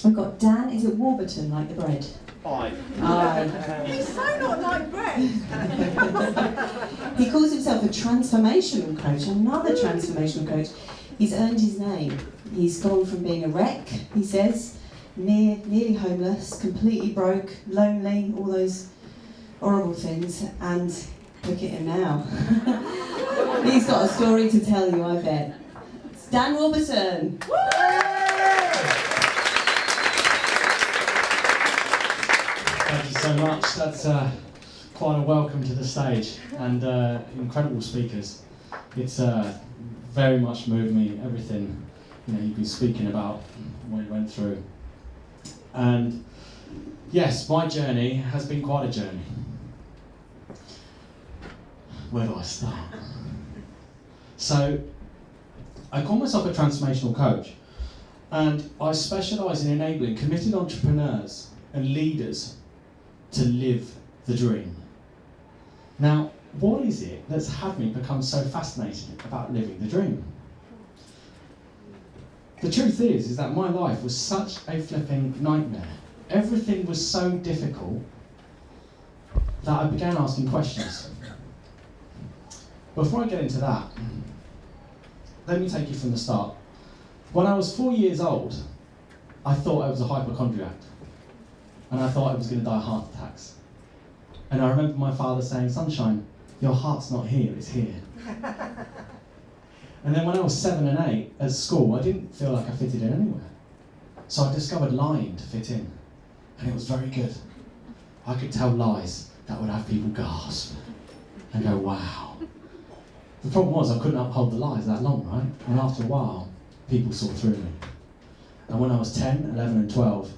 We've got Dan, is it Warbuton, like the bread? Aye. He's so not like bread. He calls himself a transformational coach, another transformational coach. He's earned his name. He's gone from being a wreck, he says, nearly homeless, completely broke, lonely, all those horrible things, and look at him now. He's got a story to tell you, I bet. It's Dan Warbuton. Thank you so much. That's quite a welcome to the stage, and incredible speakers. It's very much moved me, everything you've been speaking about, what you went through. And yes, my journey has been quite a journey. Where do I start? So, I call myself a transformational coach, and I specialise in enabling committed entrepreneurs and leaders to live the dream. Now, what is it that's had me become so fascinated about living the dream? The truth is that my life was such a flipping nightmare. Everything was so difficult that I began asking questions. Before I get into that, let me take you from the start. When I was 4 years old, I thought I was a hypochondriac, and I thought I was going to die of heart attacks. And I remember my father saying, "Sunshine, your heart's not here, it's here." And then when I was 7 and 8 at school, I didn't feel like I fitted in anywhere. So I discovered lying to fit in, and it was very good. I could tell lies that would have people gasp and go, "Wow." The problem was I couldn't uphold the lies that long, right? And after a while, people saw through me. And when I was 10, 11 and 12,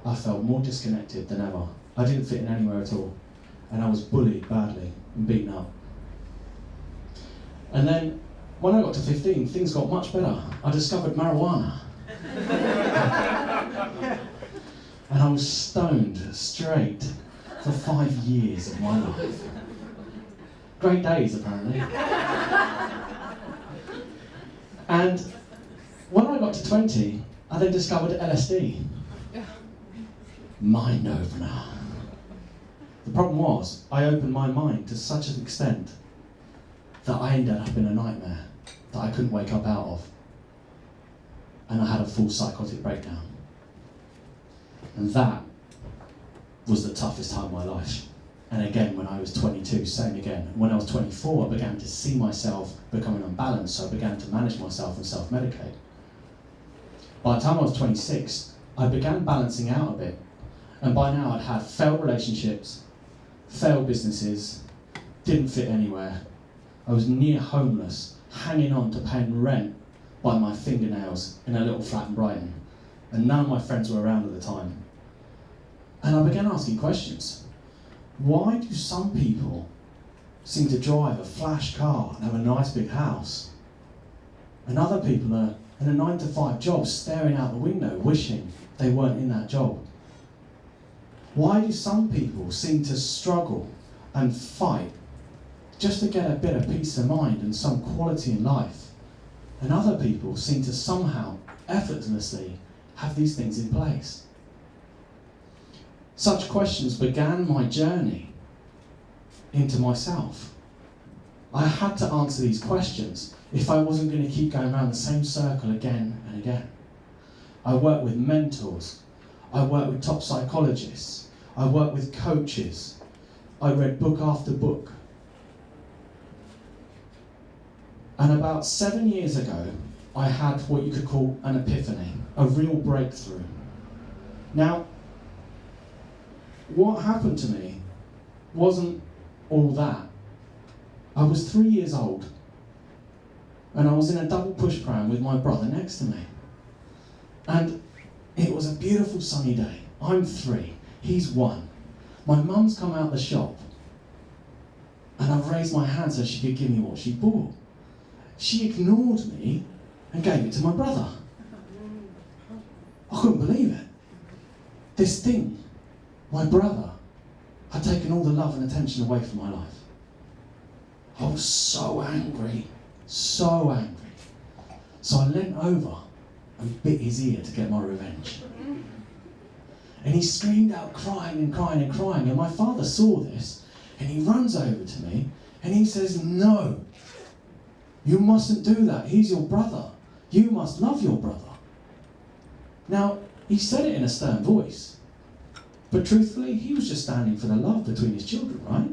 I felt more disconnected than ever. I didn't fit in anywhere at all. And I was bullied badly and beaten up. And then, when I got to 15, things got much better. I discovered marijuana. And I was stoned straight for 5 years of my life. Great days, apparently. And when I got to 20, I then discovered LSD. Mind opener. The problem was, I opened my mind to such an extent that I ended up in a nightmare that I couldn't wake up out of. And I had a full psychotic breakdown. And that was the toughest time of my life. And again, when I was 22, same again. When I was 24, I began to see myself becoming unbalanced, so I began to manage myself and self-medicate. By the time I was 26, I began balancing out a bit. And by now I'd had failed relationships, failed businesses, didn't fit anywhere. I was near homeless, hanging on to paying rent by my fingernails in a little flat in Brighton. And none of my friends were around at the time. And I began asking questions. Why do some people seem to drive a flash car and have a nice big house? And other people are in a 9-to-5 job staring out the window wishing they weren't in that job? Why do some people seem to struggle and fight just to get a bit of peace of mind and some quality in life? And other people seem to somehow, effortlessly, have these things in place. Such questions began my journey into myself. I had to answer these questions if I wasn't going to keep going around the same circle again and again. I worked with mentors. I worked with top psychologists. I worked with coaches. I read book after book. And about 7 years ago, I had what you could call an epiphany, a real breakthrough. Now, what happened to me wasn't all that. I was 3 years old, and I was in a double push pram with my brother next to me. And it was a beautiful sunny day. I'm 3, he's 1. My mum's come out the shop, and I've raised my hand so she could give me what she bought. She ignored me and gave it to my brother. I couldn't believe it. This thing, my brother, had taken all the love and attention away from my life. I was so angry, so angry. So I leant over and bit his ear to get my revenge. And he screamed out, crying and crying and crying. And my father saw this, and he runs over to me, and he says, "No, you mustn't do that. He's your brother. You must love your brother." Now, he said it in a stern voice, but truthfully, he was just standing for the love between his children, right?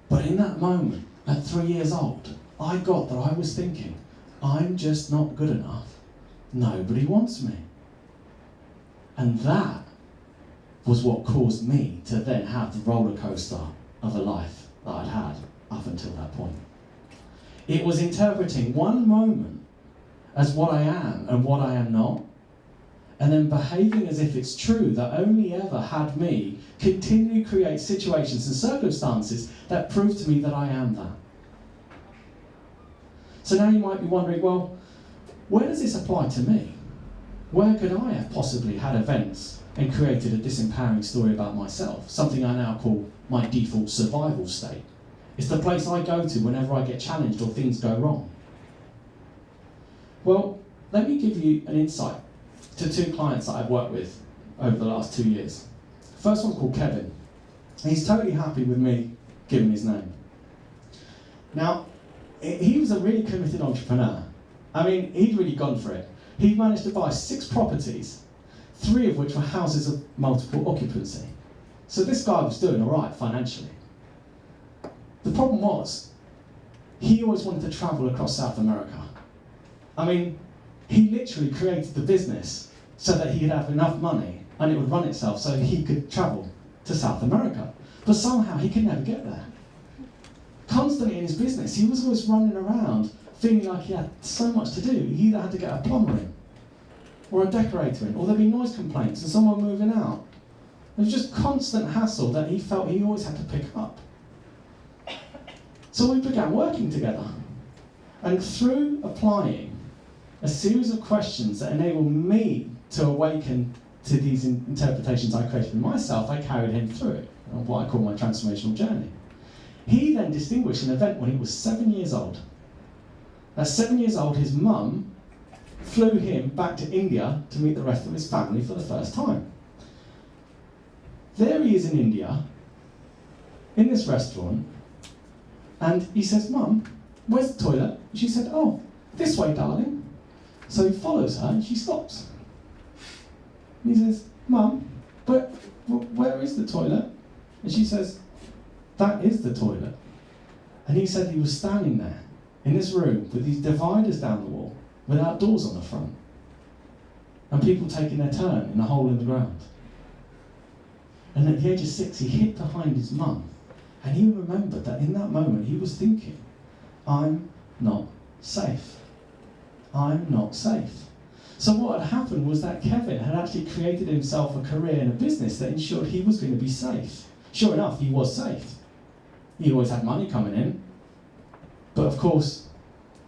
But in that moment, at 3 years old, I got that I was thinking, I'm just not good enough. Nobody wants me. And that was what caused me to then have the roller coaster of a life that I'd had up until that point. It was interpreting one moment as what I am and what I am not, and then behaving as if it's true that only ever had me continually create situations and circumstances that prove to me that I am that. So now you might be wondering, well, where does this apply to me? Where could I have possibly had events and created a disempowering story about myself, something I now call my default survival state? It's the place I go to whenever I get challenged or things go wrong. Well, let me give you an insight to 2 clients that I've worked with over the last 2 years. First one called Kevin. He's totally happy with me giving his name. Now, he was a really committed entrepreneur. I mean, he'd really gone for it. He managed to buy 6 properties, 3 of which were houses of multiple occupancy. So this guy was doing all right financially. The problem was, he always wanted to travel across South America. I mean, he literally created the business so that he could have enough money and it would run itself so he could travel to South America. But somehow he could never get there. Constantly in his business, he was always running around feeling like he had so much to do. He either had to get a plumber in, or a decorator in, or there'd be noise complaints and someone moving out. It was just constant hassle that he felt he always had to pick up. So we began working together. And through applying a series of questions that enabled me to awaken to these interpretations I created for myself, I carried him through it, on what I call my transformational journey. He then distinguished an event when he was 7 years old. At 7 years old, his mum flew him back to India to meet the rest of his family for the first time. There he is in India, in this restaurant, and he says, "Mum, where's the toilet?" And she said, "Oh, this way, darling." So he follows her and she stops. And he says, "Mum, but where is the toilet?" And she says, "That is the toilet." And he said he was standing there in this room with these dividers down the wall without doors on the front, and people taking their turn in a hole in the ground. And at the age of 6, he hid behind his mum, and he remembered that in that moment he was thinking, I'm not safe. I'm not safe. So what had happened was that Kevin had actually created himself a career and a business that ensured he was going to be safe. Sure enough, he was safe. He always had money coming in. But of course,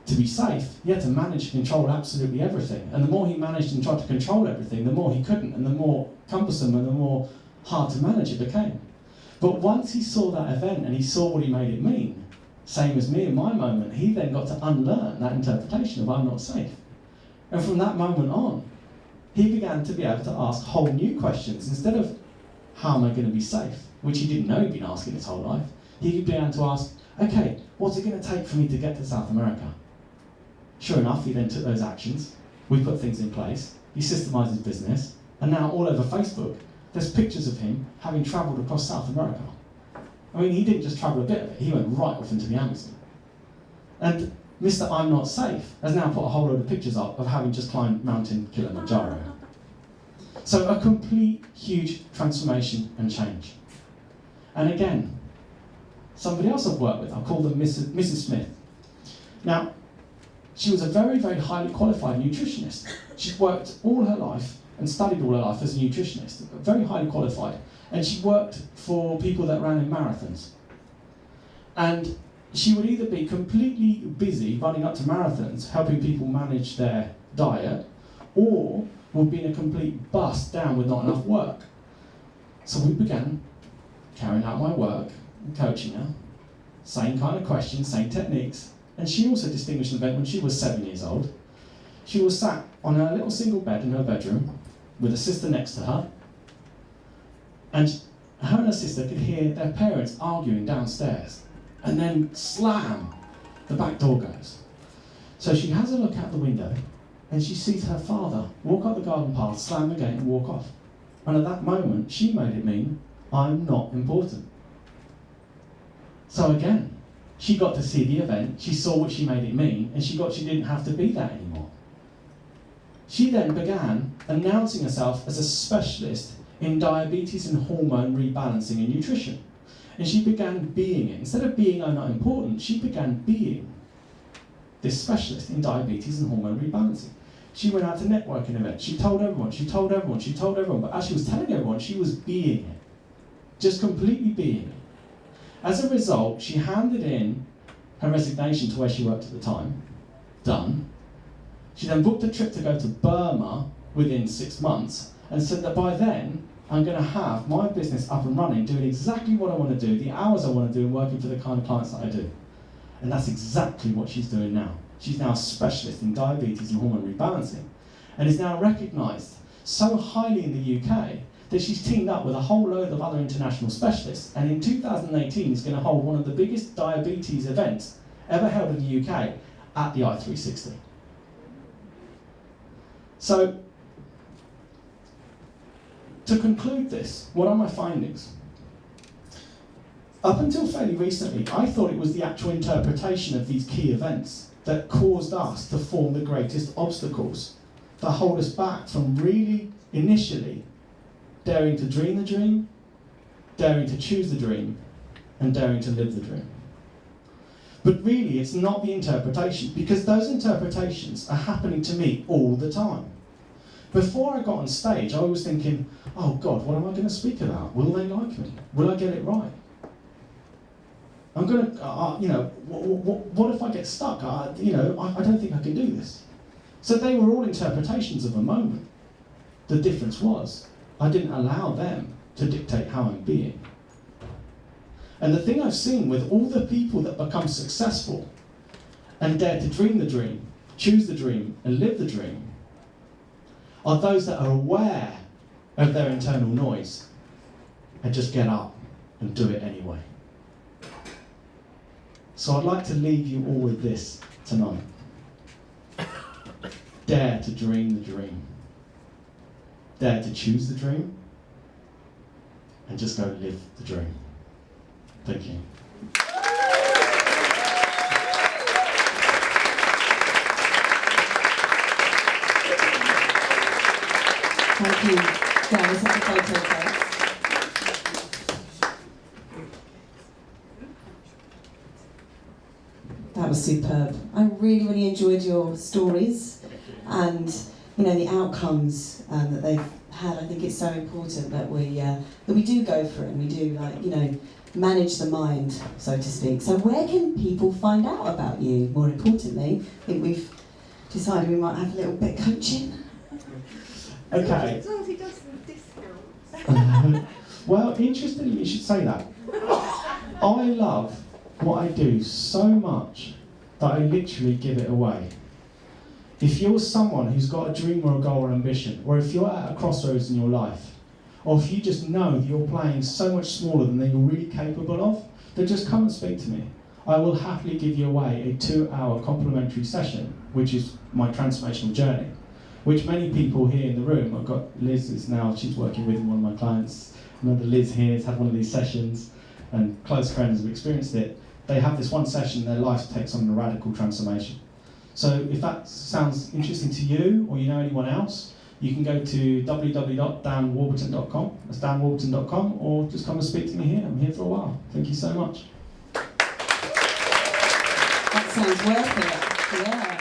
to be safe, he had to manage and control absolutely everything. And the more he managed and tried to control everything, the more he couldn't, and the more cumbersome and the more hard to manage it became. But once he saw that event and he saw what he made it mean, same as me in my moment, he then got to unlearn that interpretation of I'm not safe. And from that moment on, he began to be able to ask whole new questions. Instead of how am I going to be safe, which he didn't know he'd been asking his whole life, he began to ask, okay, what's it going to take for me to get to South America? Sure enough, he then took those actions. We put things in place. He systemised his business. And now all over Facebook, there's pictures of him having travelled across South America. I mean, he didn't just travel a bit of it. He went right off into the Amazon. And Mr. I'm Not Safe has now put a whole load of pictures up of having just climbed Mountain Kilimanjaro. So a complete, huge transformation and change. And again, somebody else I've worked with, I'll call them Mrs. Smith. Now, she was a very, very highly qualified nutritionist. She'd worked all her life and studied all her life as a nutritionist, very highly qualified. And she worked for people that ran in marathons. And she would either be completely busy running up to marathons, helping people manage their diet, or would be in a complete bust down with not enough work. So we began carrying out my work and coaching her, same kind of questions, same techniques. And she also distinguished an event when she was 7 years old. She was sat on her little single bed in her bedroom, with a sister next to her, and her and her sister could hear their parents arguing downstairs, and then slam, the back door goes. So she has a look out the window, and she sees her father walk up the garden path, slam the gate and walk off. And at that moment, she made it mean, I'm not important. So again, she got to see the event, she saw what she made it mean, and she didn't have to be that anymore. She then began announcing herself as a specialist in diabetes and hormone rebalancing and nutrition. And she began being it. Instead of being I'm not important, she began being this specialist in diabetes and hormone rebalancing. She went out to networking events, she told everyone, but as she was telling everyone, she was being it. Just completely being it. As a result, she handed in her resignation to where she worked at the time. Done. She then booked a trip to go to Burma within 6 months and said that by then, I'm going to have my business up and running, doing exactly what I want to do, the hours I want to do, and working for the kind of clients that I do. And that's exactly what she's doing now. She's now a specialist in diabetes and hormone rebalancing, and is now recognised so highly in the UK that she's teamed up with a whole load of other international specialists, and in 2018 is going to hold one of the biggest diabetes events ever held in the UK at the I360. So, to conclude this, what are my findings? Up until fairly recently, I thought it was the actual interpretation of these key events that caused us to form the greatest obstacles, that hold us back from really, initially, daring to dream the dream, daring to choose the dream, and daring to live the dream. But really, it's not the interpretation, because those interpretations are happening to me all the time. Before I got on stage, I was thinking, oh God, what am I going to speak about? Will they like me? Will I get it right? I'm going to, what if I get stuck? I don't think I can do this. So they were all interpretations of a moment. The difference was, I didn't allow them to dictate how I'm being. And the thing I've seen with all the people that become successful and dare to dream the dream, choose the dream, and live the dream, are those that are aware of their internal noise and just get up and do it anyway. So I'd like to leave you all with this tonight. Dare to dream the dream. Dare to choose the dream. And just go live the dream. Thank you. Thank you. Yeah, let's have a photo first. That was superb. I really, really enjoyed your stories and the outcomes that they've had. I think it's so important that we do go for it and we do manage the mind, so to speak. So where can people find out about you? More importantly, I think we've decided we might have a little bit of coaching. Okay. As long as he does some discounts. Well, interestingly, you should say that. I love what I do so much that I literally give it away. If you're someone who's got a dream or a goal or ambition, or if you're at a crossroads in your life, or if you just know that you're playing so much smaller than you're really capable of, then just come and speak to me. I will happily give you away a 2-hour complimentary session, which is my transformational journey, which many people here in the room, I've got Liz is now, she's working with one of my clients, another Liz here has had one of these sessions, and close friends have experienced it. They have this one session, their life takes on a radical transformation. So if that sounds interesting to you, or you know anyone else, you can go to www.danwarbuton.com, that's danwarbuton.com, or just come and speak to me here. I'm here for a while. Thank you so much. That sounds worth it. Yeah.